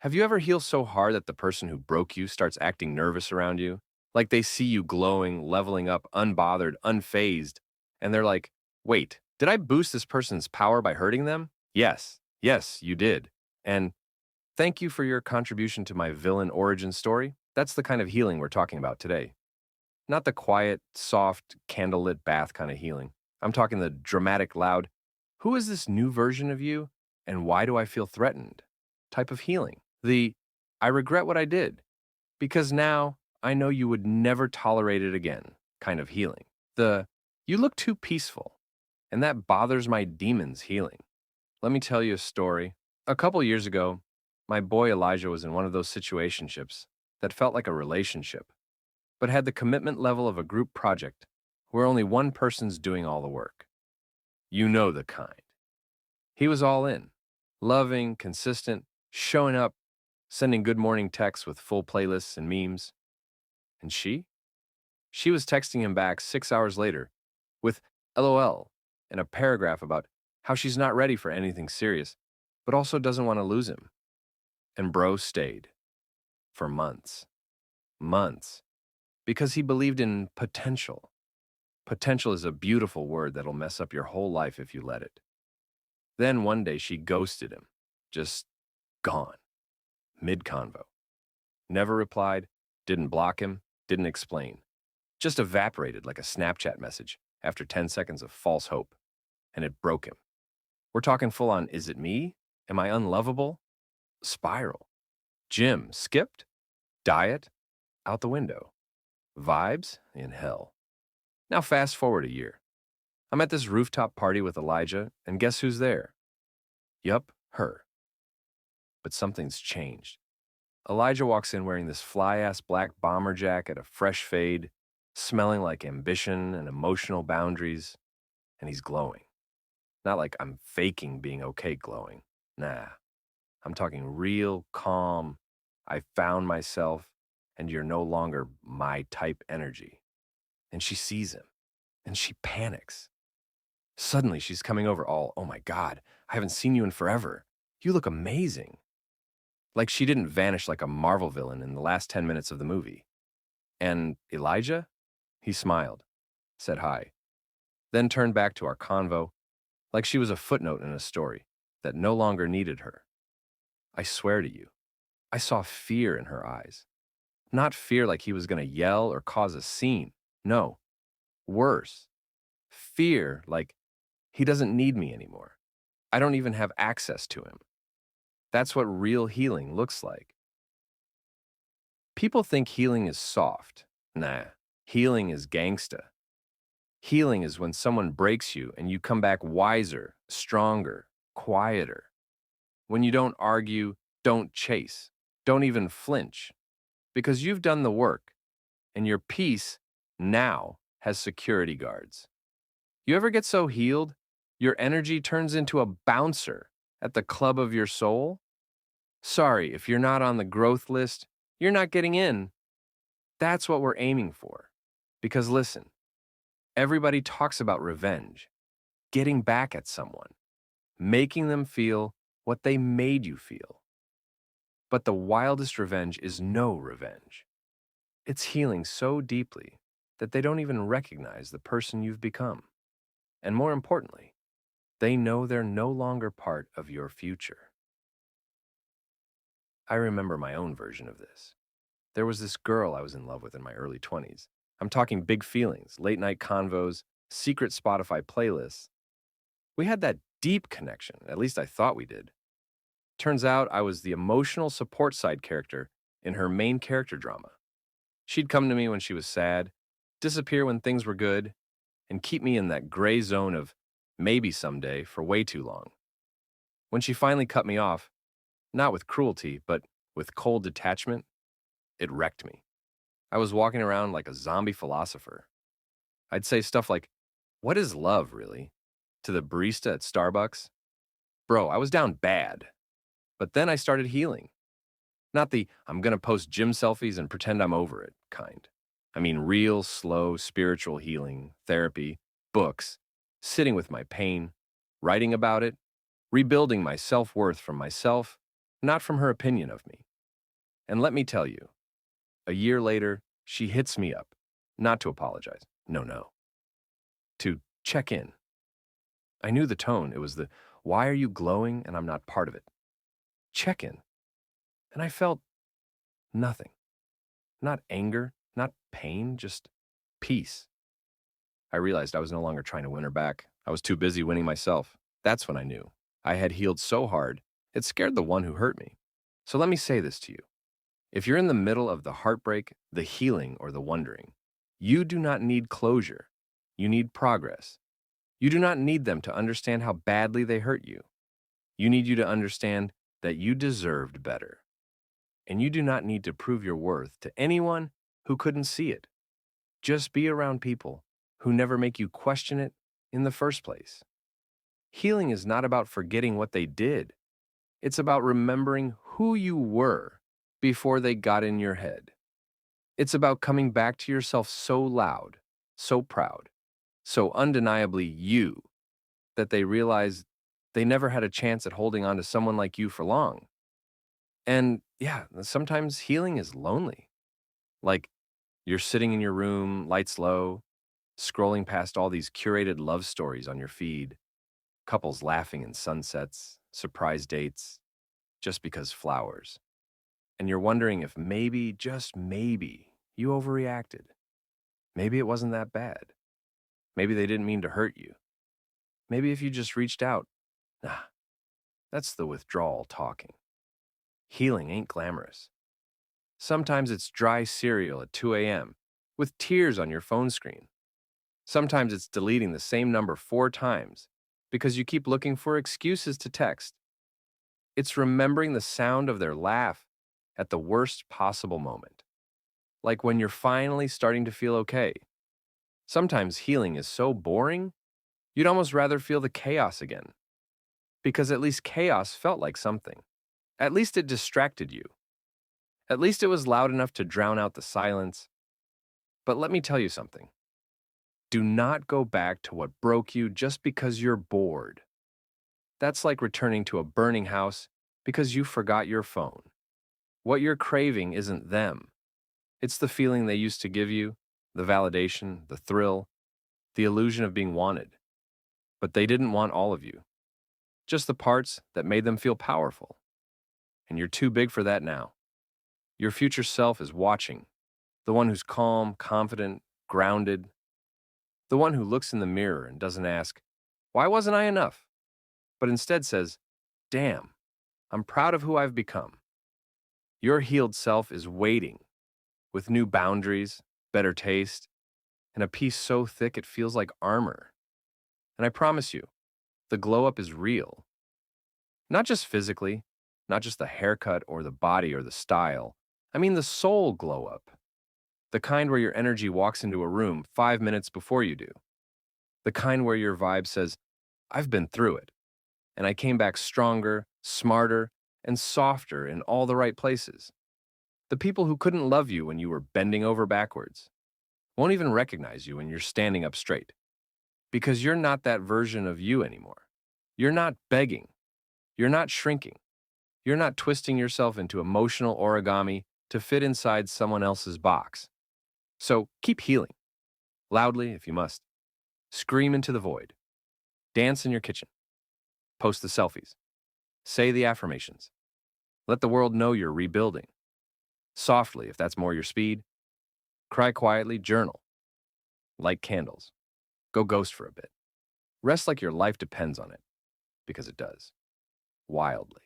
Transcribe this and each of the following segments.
Have you ever healed so hard that the person who broke you starts acting nervous around you? Like they see you glowing, leveling up, unbothered, unfazed, and they're like, wait, did I boost this person's power by hurting them? Yes, you did. And thank you for your contribution to my villain origin story. That's the kind of healing we're talking about today. Not the quiet, soft, candlelit bath kind of healing. I'm talking the dramatic, loud, who is this new version of you and why do I feel threatened type of healing. The I regret what I did because now I know you would never tolerate it again kind of healing. The you look too peaceful and that bothers my demons healing. Let me tell you a story. A couple years ago, my boy Elijah was in one of those situationships that felt like a relationship but had the commitment level of a group project where only one person's doing all the work. You know the kind. He was all in, loving, consistent, showing up, sending good morning texts with full playlists and memes. And she? She was texting him back 6 hours later with LOL and a paragraph about how she's not ready for anything serious, but also doesn't want to lose him. And bro stayed for months. Months. Because he believed in potential. Potential is a beautiful word that'll mess up your whole life if you let it. Then one day she ghosted him, just gone, mid-convo. Never replied, didn't block him, didn't explain. Just evaporated like a Snapchat message after 10 seconds of false hope. And it broke him. We're talking full on, is it me? Am I unlovable? Spiral. Gym, skipped. Diet, out the window. Vibes, in hell. Now fast forward a year. I'm at this rooftop party with Elijah, and guess who's there? Yup, her. But something's changed. Elijah walks in wearing this fly-ass black bomber jacket, a fresh fade, smelling like ambition and emotional boundaries, and he's glowing. Not like I'm faking being okay glowing. Nah, I'm talking real, calm, I found myself, and you're no longer my type energy. And she sees him, and she panics. Suddenly, she's coming over all, oh my God, I haven't seen you in forever. You look amazing. Like she didn't vanish like a Marvel villain in the last 10 minutes of the movie. And Elijah? He smiled, said hi, then turned back to our convo like she was a footnote in a story that no longer needed her. I swear to you, I saw fear in her eyes. Not fear like he was going to yell or cause a scene. No, worse. Fear like he doesn't need me anymore. I don't even have access to him. That's what real healing looks like. People think healing is soft. Nah, healing is gangsta. Healing is when someone breaks you and you come back wiser, stronger, quieter. When you don't argue, don't chase, don't even flinch, because you've done the work and your peace now has security guards. You ever get so healed, your energy turns into a bouncer at the club of your soul? Sorry, if you're not on the growth list, you're not getting in. That's what we're aiming for. Because listen, everybody talks about revenge, getting back at someone, making them feel what they made you feel. But the wildest revenge is no revenge. It's healing so deeply that they don't even recognize the person you've become. And more importantly, they know they're no longer part of your future. I remember my own version of this. There was this girl I was in love with in my early 20s. I'm talking big feelings, late night convos, secret Spotify playlists. We had that deep connection, at least I thought we did. Turns out I was the emotional support side character in her main character drama. She'd come to me when she was sad, disappear when things were good, and keep me in that gray zone of maybe someday for way too long. When she finally cut me off, not with cruelty, but with cold detachment, it wrecked me. I was walking around like a zombie philosopher. I'd say stuff like, what is love, really? To the barista at Starbucks. Bro, I was down bad. But then I started healing. Not the, I'm gonna post gym selfies and pretend I'm over it kind. I mean real, slow, spiritual healing, therapy, books, sitting with my pain, writing about it, rebuilding my self-worth from myself, not from her opinion of me. And let me tell you, a year later, she hits me up, not to apologize. No, no. To check in. I knew the tone. It was the, why are you glowing and I'm not part of it? Check in. And I felt nothing. Not anger, not pain, just peace. I realized I was no longer trying to win her back. I was too busy winning myself. That's when I knew. I had healed so hard, it scared the one who hurt me. So let me say this to you. If you're in the middle of the heartbreak, the healing, or the wondering, you do not need closure. You need progress. You do not need them to understand how badly they hurt you. You need you to understand that you deserved better. And you do not need to prove your worth to anyone who couldn't see it. Just be around people who never make you question it in the first place. Healing is not about forgetting what they did. It's about remembering who you were before they got in your head. It's about coming back to yourself so loud, so proud, so undeniably you, that they realize they never had a chance at holding on to someone like you for long. And yeah, sometimes healing is lonely. Like you're sitting in your room, lights low, scrolling past all these curated love stories on your feed, couples laughing in sunsets, surprise dates, just because flowers. And you're wondering if maybe, just maybe, you overreacted. Maybe it wasn't that bad. Maybe they didn't mean to hurt you. Maybe if you just reached out, nah, that's the withdrawal talking. Healing ain't glamorous. Sometimes it's dry cereal at 2 a.m. with tears on your phone screen. Sometimes it's deleting the same number 4 times because you keep looking for excuses to text. It's remembering the sound of their laugh at the worst possible moment, like when you're finally starting to feel okay. Sometimes healing is so boring, you'd almost rather feel the chaos again, because at least chaos felt like something. At least it distracted you. At least it was loud enough to drown out the silence. But let me tell you something. Do not go back to what broke you just because you're bored. That's like returning to a burning house because you forgot your phone. What you're craving isn't them. It's the feeling they used to give you, the validation, the thrill, the illusion of being wanted. But they didn't want all of you, just the parts that made them feel powerful. And you're too big for that now. Your future self is watching, the one who's calm, confident, grounded, the one who looks in the mirror and doesn't ask, why wasn't I enough? But instead says, damn, I'm proud of who I've become. Your healed self is waiting with new boundaries, better taste, and a peace so thick it feels like armor. And I promise you, the glow up is real. Not just physically, not just the haircut or the body or the style. I mean the soul glow up. The kind where your energy walks into a room 5 minutes before you do. The kind where your vibe says, I've been through it, and I came back stronger, smarter, and softer in all the right places. The people who couldn't love you when you were bending over backwards won't even recognize you when you're standing up straight, because you're not that version of you anymore. You're not begging. You're not shrinking. You're not twisting yourself into emotional origami to fit inside someone else's box. So keep healing, loudly if you must. Scream into the void. Dance in your kitchen. Post the selfies. Say the affirmations. Let the world know you're rebuilding. Softly, if that's more your speed. Cry quietly, journal. Light candles. Go ghost for a bit. Rest like your life depends on it, because it does. Wildly.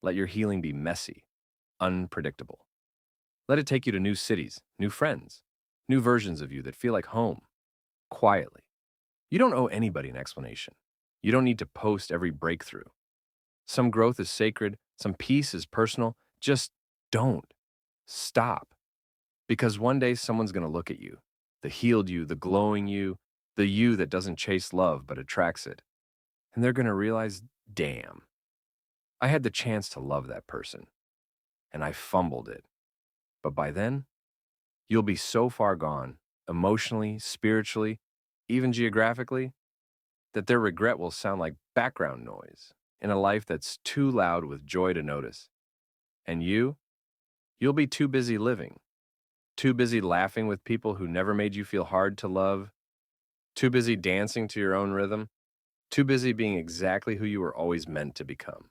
Let your healing be messy, unpredictable. Let it take you to new cities, new friends, new versions of you that feel like home, quietly. You don't owe anybody an explanation. You don't need to post every breakthrough. Some growth is sacred, some peace is personal. Just don't. Stop. Because one day someone's going to look at you, the healed you, the glowing you that doesn't chase love but attracts it. And they're going to realize, damn, I had the chance to love that person, and I fumbled it. But by then, you'll be so far gone, emotionally, spiritually, even geographically, that their regret will sound like background noise in a life that's too loud with joy to notice. And you'll be too busy living, too busy laughing with people who never made you feel hard to love, too busy dancing to your own rhythm, too busy being exactly who you were always meant to become.